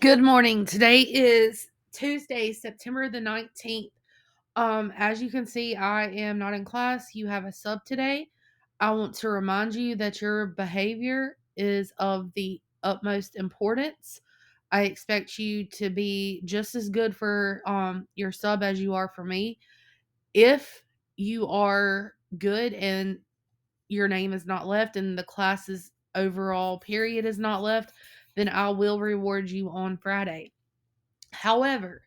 Good morning. Today is Tuesday, September the 19th. As you can see, I am not in class. You have a sub today. I want to remind you that your behavior is of the utmost importance. I expect you to be just as good for your sub as you are for me. If you are good and your name is not left and the class's overall period is not left, then I will reward you on Friday. However,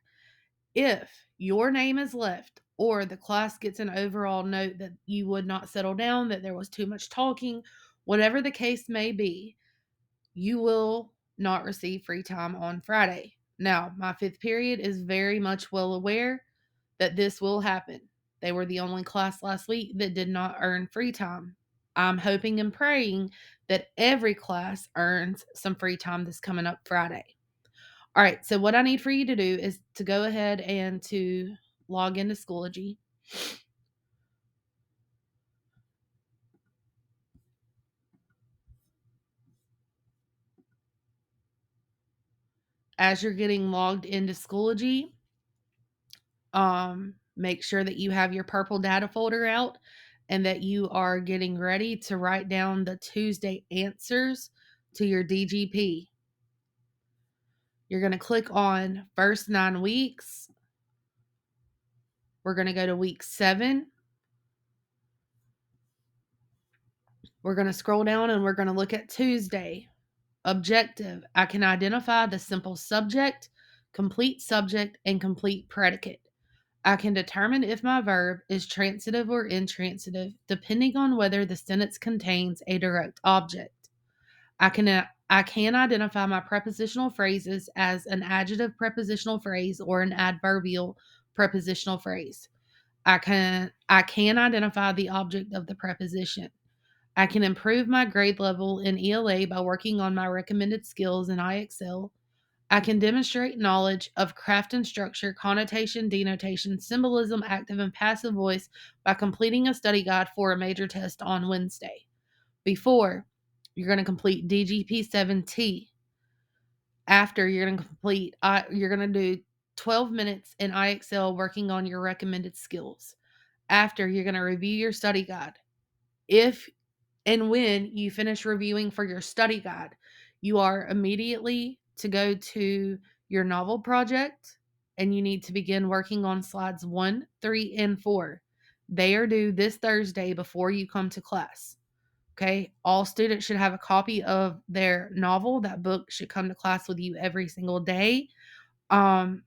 if your name is left or the class gets an overall note that you would not settle down, that there was too much talking, whatever the case may be, you will not receive free time on Friday. Now, my fifth period is very much well aware that this will happen. They were the only class last week that did not earn free time. I'm hoping and praying that every class earns some free time this coming up Friday. All right, so what I need for you to do is to go ahead and to log into Schoology. As you're getting logged into Schoology, make sure that you have your purple data folder out and that you are getting ready to write down the Tuesday answers to your DGP. You're going to click on first 9 weeks. We're going to go to week 7. We're going to scroll down and we're going to look at Tuesday. Objective. I can identify the simple subject, complete subject, and complete predicate. I can determine if my verb is transitive or intransitive, depending on whether the sentence contains a direct object. I can identify my prepositional phrases as an adjective prepositional phrase or an adverbial prepositional phrase. I can identify the object of the preposition. I can improve my grade level in ELA by working on my recommended skills in IXL. I can demonstrate knowledge of craft and structure, connotation, denotation, symbolism, active and passive voice by completing a study guide for a major test on Wednesday. Before, you're going to complete DGP 7T. After, you're going to do 12 minutes in IXL working on your recommended skills. After, you're going to review your study guide. If and when you finish reviewing for your study guide, you are immediately to go to your novel project and you need to begin working on slides 1, 3, and 4. They are due this Thursday before you come to class. Okay. All students should have a copy of their novel. That book should come to class with you every single day. Um,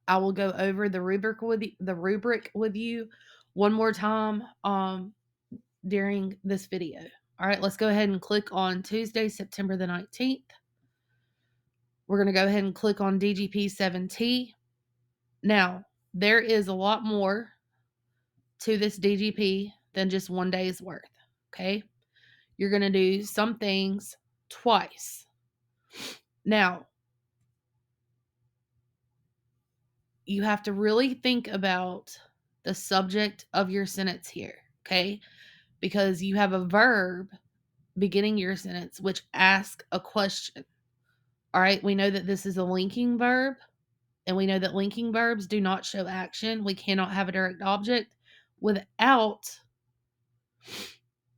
I will go over the rubric with you one more time. During this video. All right, let's go ahead and click on Tuesday, September the 19th. We're going to go ahead and click on DGP 7T. Now, there is a lot more to this DGP than just one day's worth, okay? You're going to do some things twice. Now, you have to really think about the subject of your sentence here, okay? Because you have a verb beginning your sentence which asks a question. All right, we know that this is a linking verb, and we know that linking verbs do not show action. We cannot have a direct object without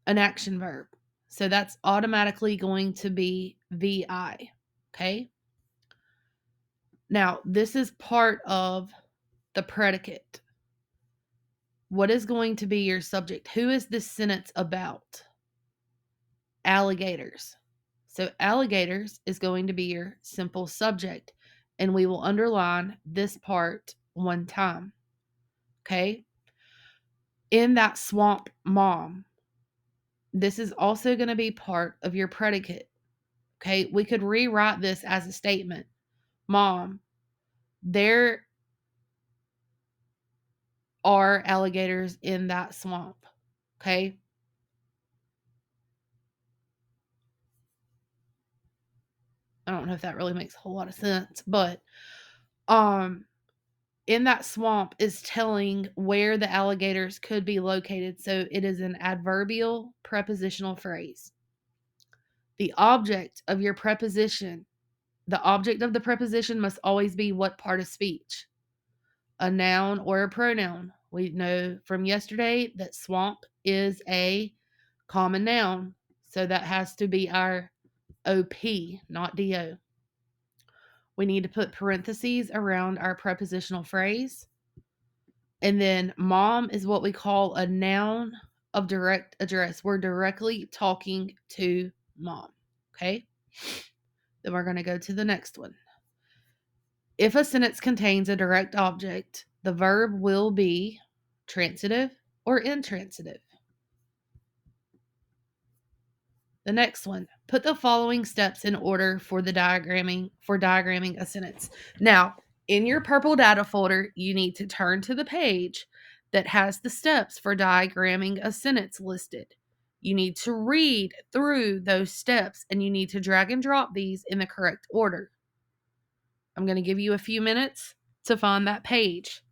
an action verb. So that's automatically going to be VI. Okay. Now, this is part of the predicate. What is going to be your subject? Who is this sentence about? Alligators. So, alligators is going to be your simple subject, and we will underline this part one time. Okay. In that swamp, Mom. This is also going to be part of your predicate. Okay. We could rewrite this as a statement. Mom, there are alligators in that swamp. Okay. I don't know if that really makes a whole lot of sense, but in that swamp is telling where the alligators could be located. So it is an adverbial prepositional phrase. The object of your preposition, The object of the preposition must always be what part of speech? A noun or a pronoun. We know from yesterday that swamp is a common noun, so that has to be our OP, not DO. We need to put parentheses around our prepositional phrase. And then mom is what we call a noun of direct address. We're directly talking to mom. Okay? Then we're going to go to the next one. If a sentence contains a direct object, the verb will be transitive or intransitive. The next one, put the following steps in order for diagramming a sentence. Now, in your purple data folder, you need to turn to the page that has the steps for diagramming a sentence listed. You need to read through those steps and you need to drag and drop these in the correct order. I'm going to give you a few minutes to find that page.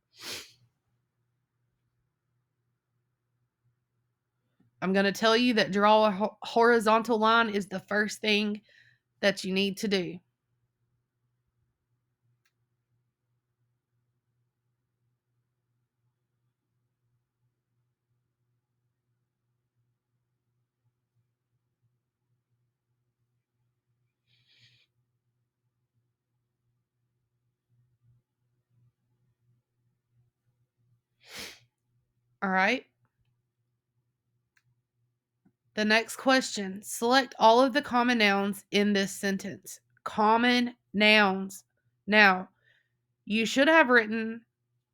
I'm going to tell you that draw a horizontal line is the first thing that you need to do. All right. The next question, select all of the common nouns in this sentence. Common nouns. Now, you should have written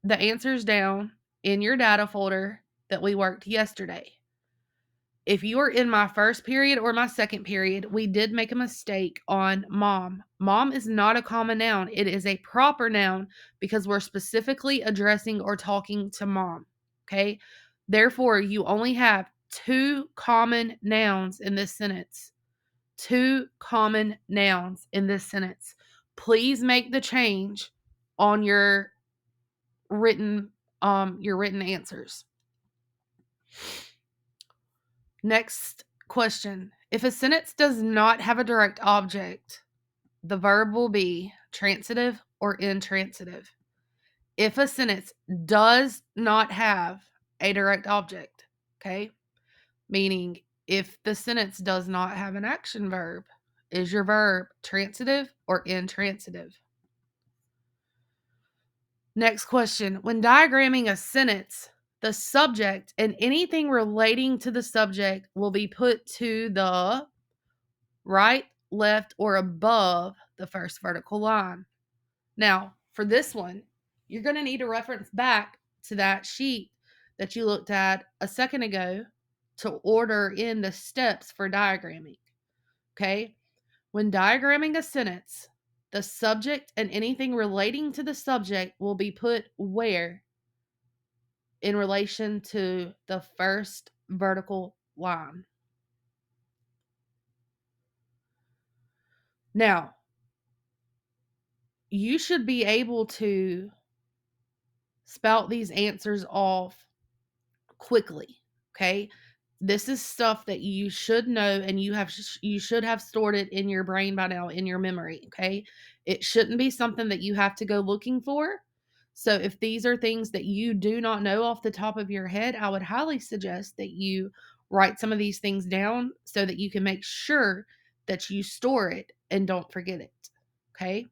the answers down in your data folder that we worked yesterday. If you are in my first period or my second period, we did make a mistake on mom. Mom is not a common noun. It is a proper noun because we're specifically addressing or talking to mom. Okay? Therefore, you only have 2 common nouns in this sentence. 2 common nouns in this sentence. Please make the change on your written answers. Next question. If a sentence does not have a direct object, the verb will be transitive or intransitive. If a sentence does not have a direct object, okay, meaning if the sentence does not have an action verb, is your verb transitive or intransitive? Next question. When diagramming a sentence, the subject and anything relating to the subject will be put to the right, left, or above the first vertical line. Now, for this one, you're going to need to reference back to that sheet that you looked at a second ago to order in the steps for diagramming. Okay? When diagramming a sentence, the subject and anything relating to the subject will be put where in relation to the first vertical line. Now, you should be able to spout these answers off quickly, okay? This is stuff that you should know and you should have stored it in your brain by now, in your memory, okay? It shouldn't be something that you have to go looking for. So if these are things that you do not know off the top of your head, I would highly suggest that you write some of these things down so that you can make sure that you store it and don't forget it, okay?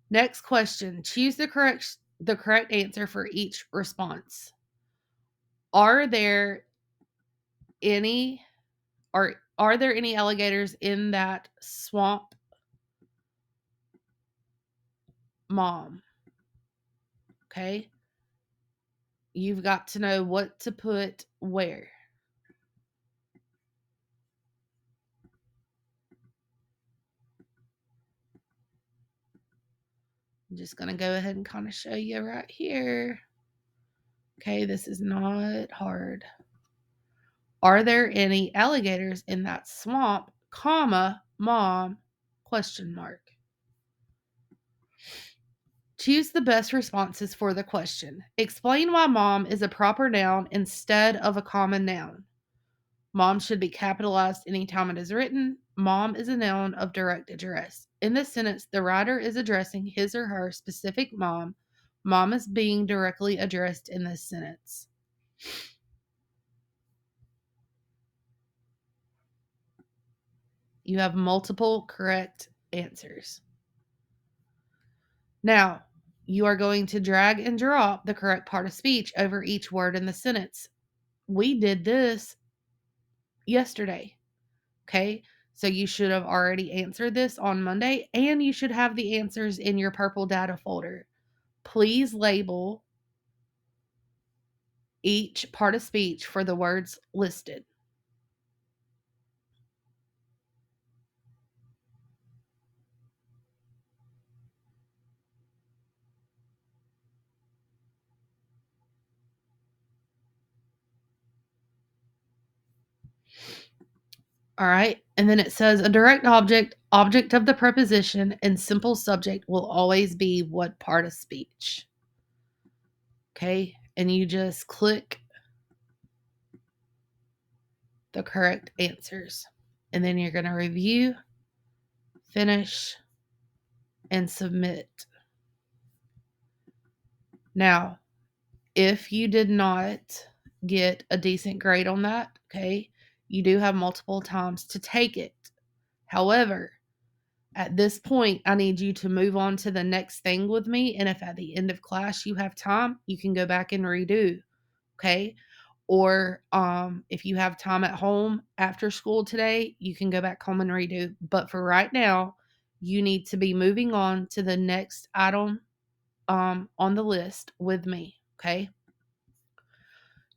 Next question, choose the correct answer for each response. Are there any are there any alligators in that swamp, mom? Okay? You've got to know what to put where. I'm just going to go ahead and kind of show you right here. Okay, this is not hard. Are there any alligators in that swamp, comma, mom, question mark. Choose the best responses for the question. Explain why mom is a proper noun instead of a common noun. Mom should be capitalized anytime it is written. Mom is a noun of direct address. In this sentence, the writer is addressing his or her specific mom. Mom is being directly addressed in this sentence. You have multiple correct answers. Now, you are going to drag and drop the correct part of speech over each word in the sentence. We did this yesterday. Okay. So you should have already answered this on Monday, and you should have the answers in your purple data folder. Please label each part of speech for the words listed. All right. And then it says a direct object, object of the preposition, and simple subject will always be what part of speech. Okay. And you just click the correct answers. And then you're going to review, finish, and submit. Now, if you did not get a decent grade on that, okay, you do have multiple times to take it. However, at this point, I need you to move on to the next thing with me. And if at the end of class you have time, you can go back and redo. Okay. Or if you have time at home after school today, you can go back home and redo. But for right now, you need to be moving on to the next item on the list with me. Okay.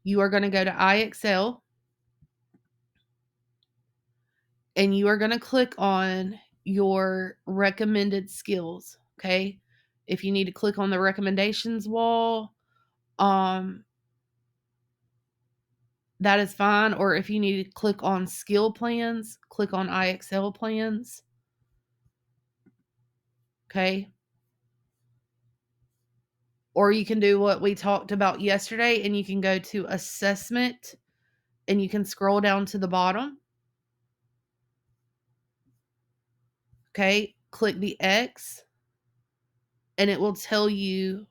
You are going to go to iExcel and you are going to click on your recommended skills. Okay. If you need to click on the recommendations wall, um, that is fine. Or if you need to click on skill plans, click on iExcel plans. Okay. Or you can do what we talked about yesterday and you can go to assessment and you can scroll down to the bottom. Okay. Click the X and it will tell you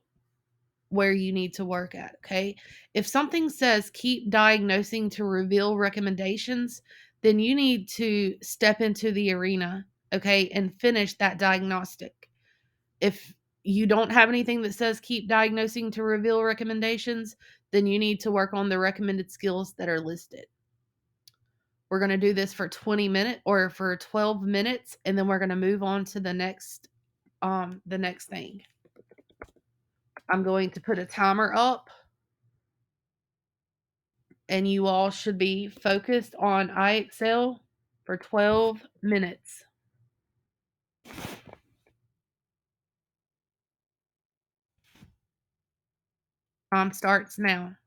where you need to work at. Okay. If something says keep diagnosing to reveal recommendations, then you need to step into the arena. Okay. And finish that diagnostic. If you don't have anything that says keep diagnosing to reveal recommendations, then you need to work on the recommended skills that are listed. We're going to do this for 20 minutes or for 12 minutes, and then we're going to move on to the next thing. I'm going to put a timer up, and you all should be focused on iExcel for 12 minutes. Time starts now.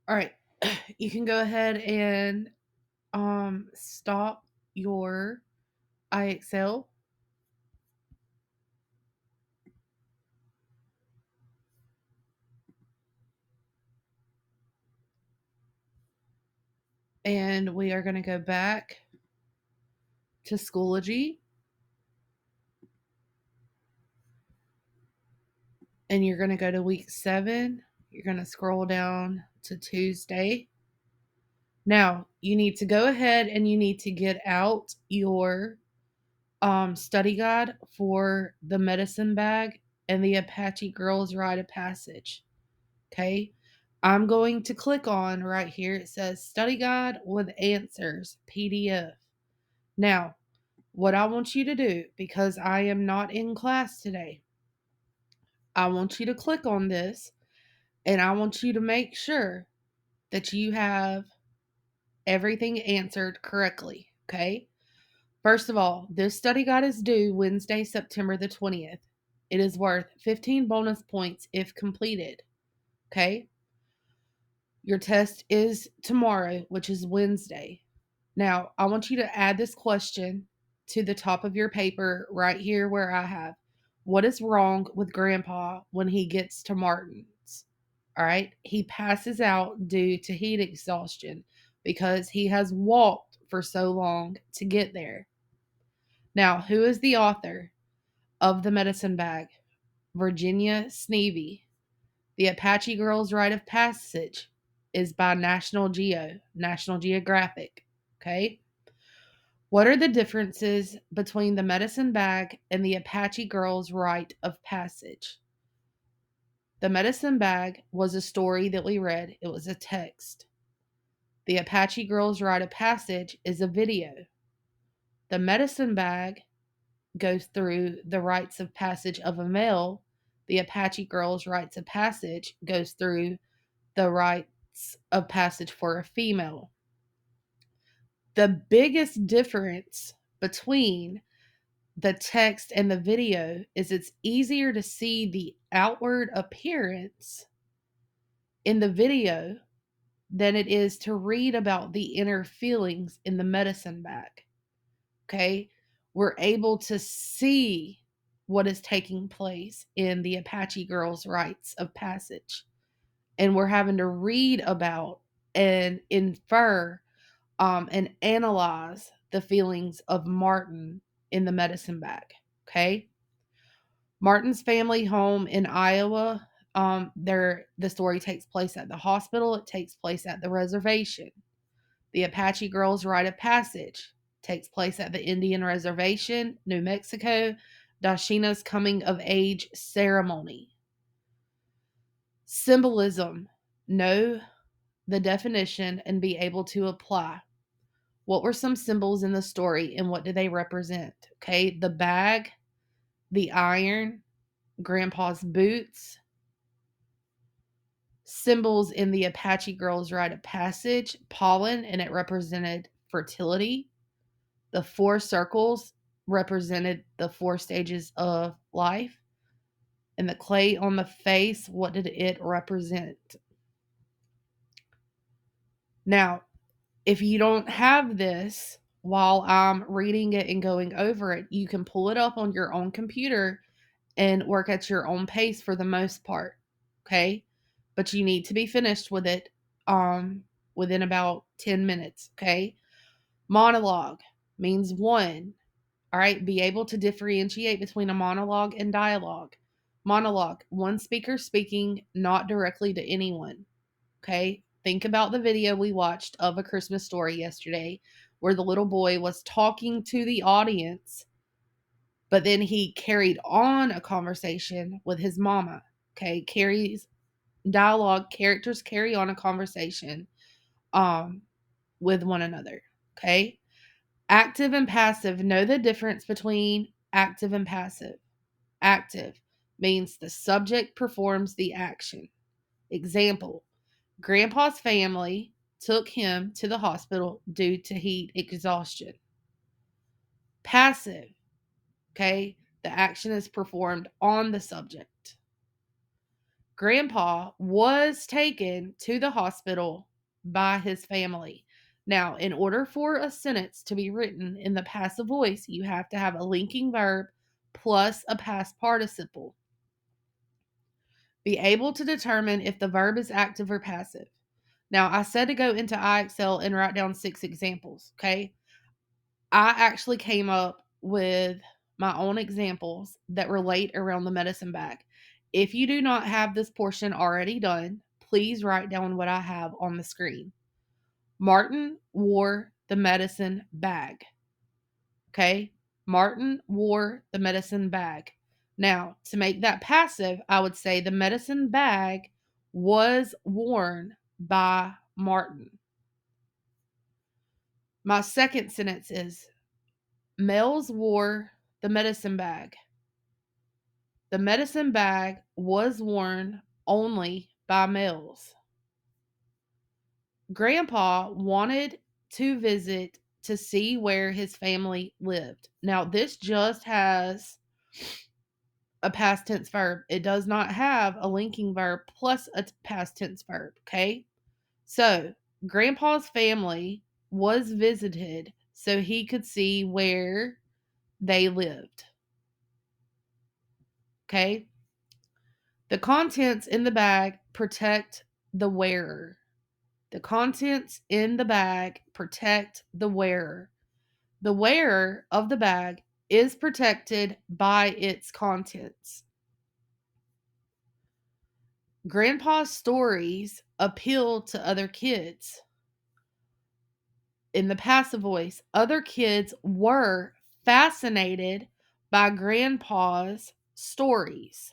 All right. You can go ahead and stop your iExcel, and we are going to go back to Schoology, and you're going to go to week 7. You're going to scroll down to Tuesday. Now, you need to go ahead and you need to get out your study guide for the medicine bag and the Apache Girls Rite of Passage. Okay. I'm going to click on right here. It says study guide with answers PDF. Now, what I want you to do, because I am not in class today, I want you to click on this and I want you to make sure that you have everything answered correctly. Okay. First of all, this study guide is due Wednesday, September the 20th. It is worth 15 bonus points if completed. Okay. Your test is tomorrow, which is Wednesday. Now, I want you to add this question to the top of your paper right here where I have, what is wrong with Grandpa when he gets to Martin's? All right. He passes out due to heat exhaustion because he has walked for so long to get there. Now, who is the author of The Medicine Bag? Virginia Sneevy. The Apache Girls' Rite of Passage is by National Geographic. Okay. What are the differences between the medicine bag and the Apache Girls' Rite of Passage? The medicine bag was a story that we read, it was a text. The Apache Girls' Rite of Passage is a video. The medicine bag goes through the rites of passage of a male. The Apache Girls' Rites of Passage goes through the rites of passage for a female. The biggest difference between the text and the video is it's easier to see the outward appearance in the video than it is to read about the inner feelings in the medicine bag. Okay? We're able to see what is taking place in the Apache Girls' Rites of Passage. And we're having to read about and infer and analyze the feelings of Martin in the medicine bag. Okay. Martin's family home in Iowa. The story takes place at the hospital. It takes place at the reservation. The Apache Girls' Rite of Passage takes place at the Indian Reservation, New Mexico. Dashina's coming of age ceremony. Symbolism. Know the definition and be able to apply. What were some symbols in the story and what do they represent? Okay, the bag, the iron, Grandpa's boots, symbols in the Apache Girls' Rite of Passage, pollen, and it represented fertility. The 4 circles represented the 4 stages of life. And the clay on the face, what did it represent? Now, if you don't have this while I'm reading it and going over it, you can pull it up on your own computer and work at your own pace for the most part. Okay? But you need to be finished with it within about 10 minutes. Okay? Monologue means one. All right? Be able to differentiate between a monologue and dialogue. Monologue, one speaker speaking not directly to anyone. Okay? Think about the video we watched of A Christmas Story yesterday where the little boy was talking to the audience, but then he carried on a conversation with his mama. Okay? Carries dialogue, characters carry on a conversation with one another. Okay? Active and passive. Know the difference between active and passive. Active means the subject performs the action. Example, Grandpa's family took him to the hospital due to heat exhaustion. Passive, okay, the action is performed on the subject. Grandpa was taken to the hospital by his family. Now, in order for a sentence to be written in the passive voice, you have to have a linking verb plus a past participle. Be able to determine if the verb is active or passive. Now, I said to go into iExcel and write down 6 examples, okay? I actually came up with my own examples that relate around the medicine bag. If you do not have this portion already done, please write down what I have on the screen. Martin wore the medicine bag. Okay? Martin wore the medicine bag. Now, to make that passive, I would say the medicine bag was worn by Martin. My second sentence is Mel's wore the medicine bag. The medicine bag was worn only by males. Grandpa wanted to visit to see where his family lived. Now, this just has a past tense verb. It does not have a linking verb plus a past tense verb, okay? So, Grandpa's family was visited so he could see where they lived. Okay? The contents in the bag protect the wearer. The contents in the bag protect the wearer. The wearer of the bag is protected by its contents. Grandpa's stories appeal to other kids. In the passive voice, other kids were fascinated by Grandpa's stories.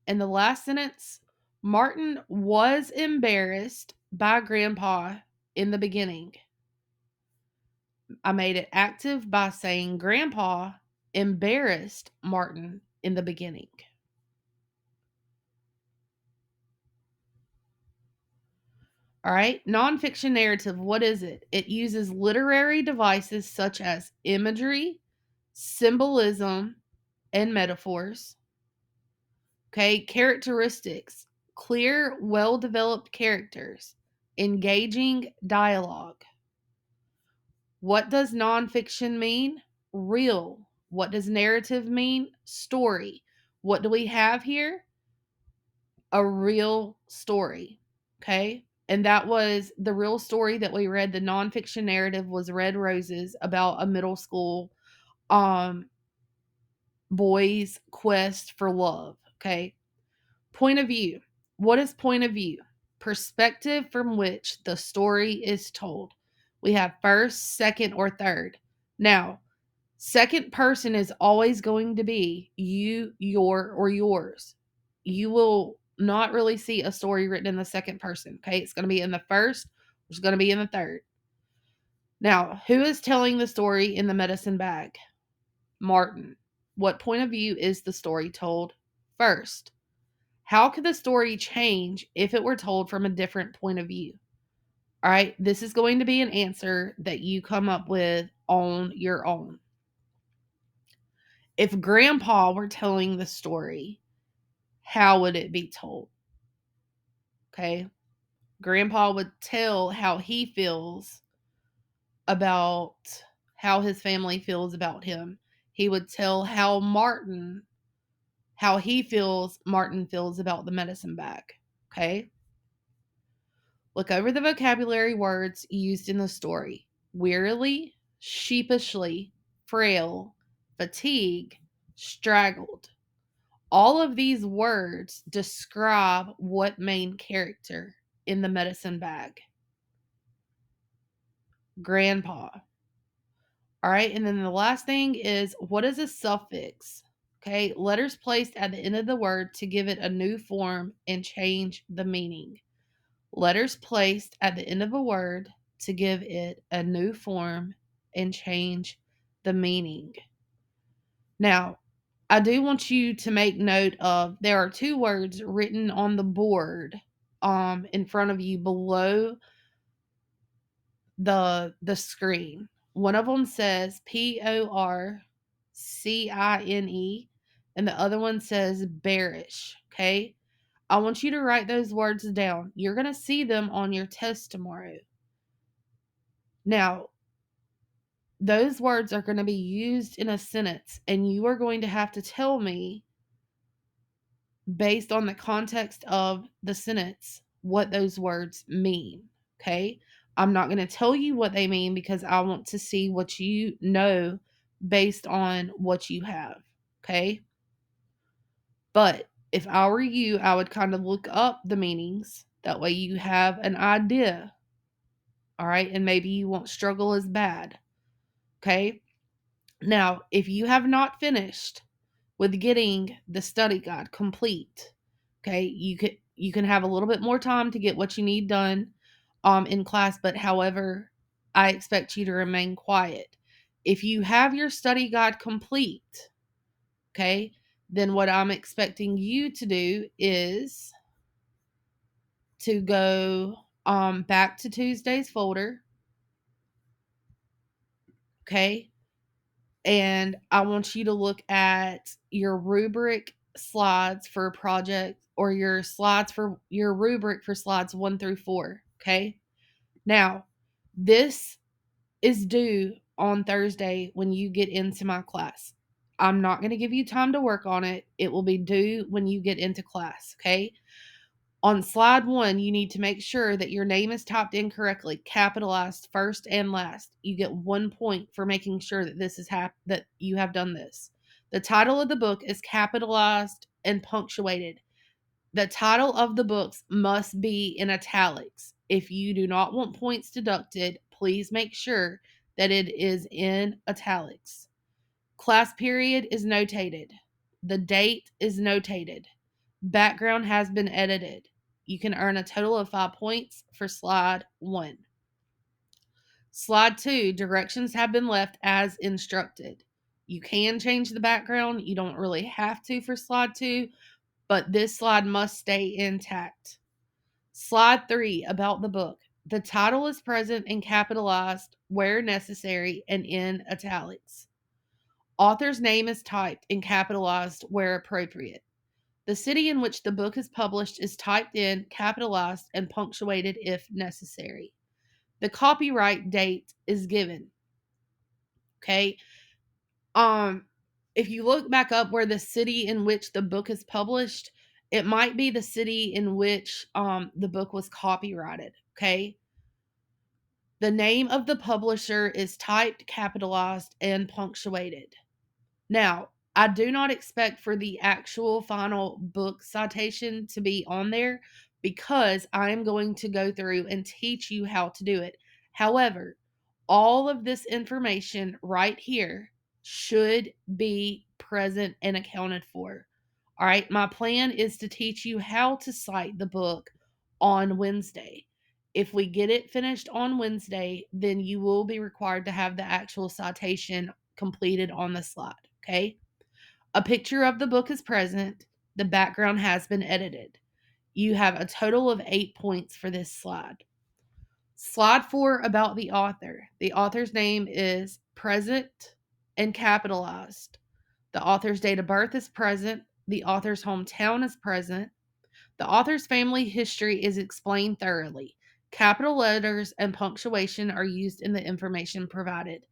In the last sentence, Martin was embarrassed by Grandpa in the beginning. I made it active by saying Grandpa embarrassed Martin in the beginning. All right, nonfiction narrative, what is it? It uses literary devices such as imagery, symbolism, and metaphors. Okay, characteristics, clear, well developed characters, engaging dialogue. What does nonfiction mean? Real. What does narrative mean? Story. What do we have here? A real story. Okay. And that was the real story that we read. The nonfiction narrative was Red Roses, about a middle school um boy's quest for love. Okay. Point of view. What is point of view? Perspective from which the story is told. We have first, second, or third. Now, second person is always going to be you, your, or yours. You will not really see a story written in the second person. Okay. It's going to be in the first, it's going to be in the third. Now, who is telling the story in the medicine bag? Martin. What point of view is the story told first? How could the story change if it were told from a different point of view? All right. This is going to be an answer that you come up with on your own. If Grandpa were telling the story, how would it be told? Okay. Grandpa would tell how he feels about how his family feels about him. He would tell how Martin feels about the medicine bag. Okay. Look over the vocabulary words used in the story. Wearily, sheepishly, frail, fatigue, straggled. All of these words describe what main character in the medicine bag? Grandpa. All right, and then the last thing is, what is a suffix? Okay, letters placed at the end of the word to give it a new form and change the meaning. Letters placed at the end of a word to give it a new form and change the meaning. Now, I do want you to make note of, there are two words written on the board in front of you below the screen. One of them says PORCINE and the other one says bearish. Okay? I want you to write those words down. You're going to see them on your test tomorrow. Now, those words are going to be used in a sentence, and you are going to have to tell me, based on the context of the sentence, what those words mean. Okay? I'm not going to tell you what they mean because I want to see what you know based on what you have. Okay? But if I were you, I would kind of look up the meanings. That way you have an idea. All right? And maybe you won't struggle as bad. Okay? Now, if you have not finished with getting the study guide complete, okay, you can have a little bit more time to get what you need done in class, but however, I expect you to remain quiet. If you have your study guide complete, okay, then what I'm expecting you to do is to go back to Tuesday's folder, okay? And I want you to look at your rubric slides for a project, or your slides for your rubric for slides 1 through 4, okay? Now, this is due on Thursday when you get into my class. I'm not going to give you time to work on it. It will be due when you get into class, okay? On slide 1, you need to make sure that your name is typed in correctly, capitalized first and last. You get 1 point for making sure that this is that you have done this. The title of the book is capitalized and punctuated. The title of the books must be in italics. If you do not want points deducted, please make sure that it is in italics. Class period is notated. The date is notated. Background has been edited. You can earn a total of 5 points for slide 1. Slide 2, directions have been left as instructed. You can change the background. You don't really have to for slide 2, but this slide must stay intact. Slide 3, about the book. The title is present and capitalized where necessary and in italics. Author's name is typed and capitalized where appropriate. The city in which the book is published is typed in, capitalized, and punctuated if necessary. The copyright date is given. Okay. If you look back up where the city in which the book is published, it might be the city in which the book was copyrighted. Okay. The name of the publisher is typed, capitalized, and punctuated. Now, I do not expect for the actual final book citation to be on there because I am going to go through and teach you how to do it. However, all of this information right here should be present and accounted for. All right, my plan is to teach you how to cite the book on Wednesday. If we get it finished on Wednesday, then you will be required to have the actual citation completed on the slide. Okay. A picture of the book is present. The background has been edited. You have a total of 8 points for this slide. Slide 4, about the author. The author's name is present and capitalized. The author's date of birth is present. The author's hometown is present. The author's family history is explained thoroughly. Capital letters and punctuation are used in the information provided.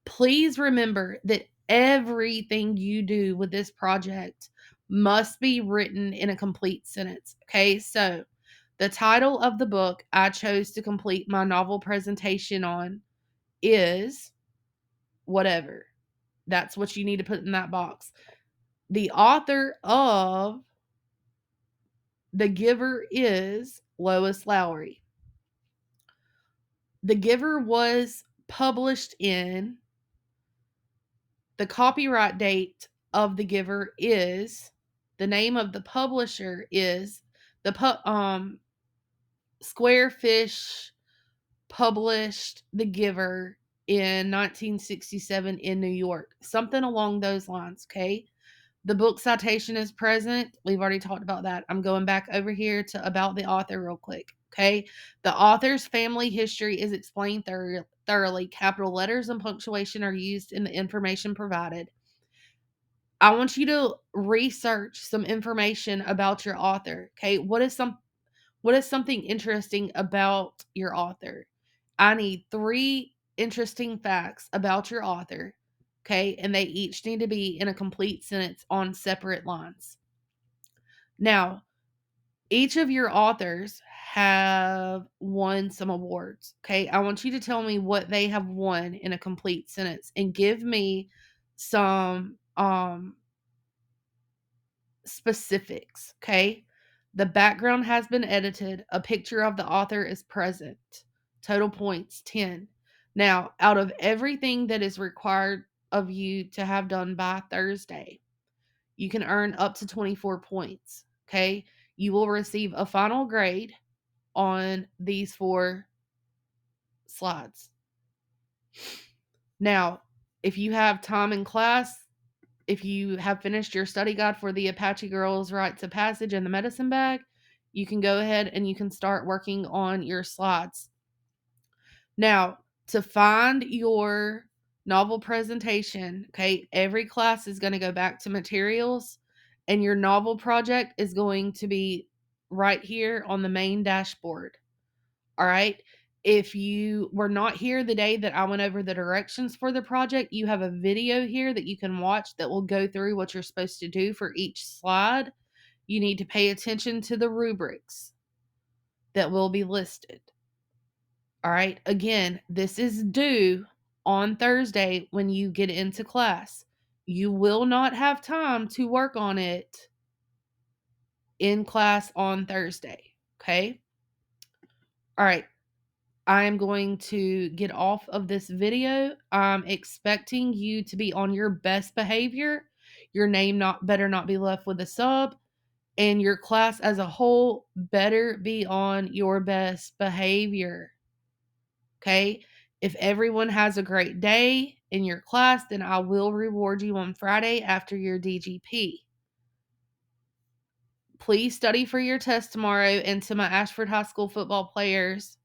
Please remember that everything you do with this project must be written in a complete sentence. Okay, so the title of the book I chose to complete my novel presentation on is whatever. That's what you need to put in that box. The author of The Giver is Lois Lowry. The Giver was published in, the copyright date of The Giver is, the name of the publisher is, Squarefish published The Giver in 1967 in New York. Something along those lines, okay? The book citation is present. We've already talked about that. I'm going back over here to about the author real quick, okay? The author's family history is explained thoroughly. Capital letters and punctuation are used in the information provided. I want you to research some information about your author. Okay. What is something interesting about your author? I need 3 interesting facts about your author. Okay. And they each need to be in a complete sentence on separate lines. Now, each of your authors have won some awards. Okay. I want you to tell me what they have won in a complete sentence and give me some specifics. Okay. The background has been edited. A picture of the author is present. Total points 10. Now, out of everything that is required of you to have done by Thursday, you can earn up to 24 points. Okay. You will receive a final grade on these 4 slides. Now, if you have time in class, if you have finished your study guide for the Apache Girls Rites of Passage and the medicine bag, you can go ahead and you can start working on your slides. Now, to find your novel presentation, okay, every class is going to go back to materials, and your novel project is going to be right here on the main dashboard. All right. If you were not here the day that I went over the directions for the project, you have a video here that you can watch that will go through what you're supposed to do for each slide. You need to pay attention to the rubrics that will be listed. All right. Again, this is due on Thursday when you get into class. You will not have time to work on it in class on Thursday. Okay. All right. I am going to get off of this video. I'm expecting you to be on your best behavior. Your name better not be left with a sub, and your class as a whole better be on your best behavior. Okay? If everyone has a great day in your class, then I will reward you on Friday after your DGP. Please study for your test tomorrow, and to my Ashford High School football players,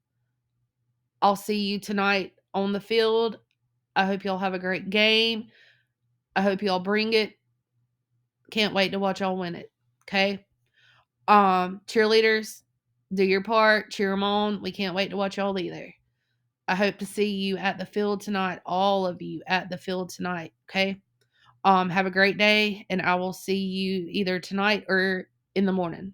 I'll see you tonight on the field. I hope y'all have a great game. I hope y'all bring it. Can't wait to watch y'all win it. Okay? Cheerleaders, do your part. Cheer them on. We can't wait to watch y'all either. I hope to see you at the field tonight. All of you at the field tonight. Okay? Have a great day, and I will see you either tonight or in the morning.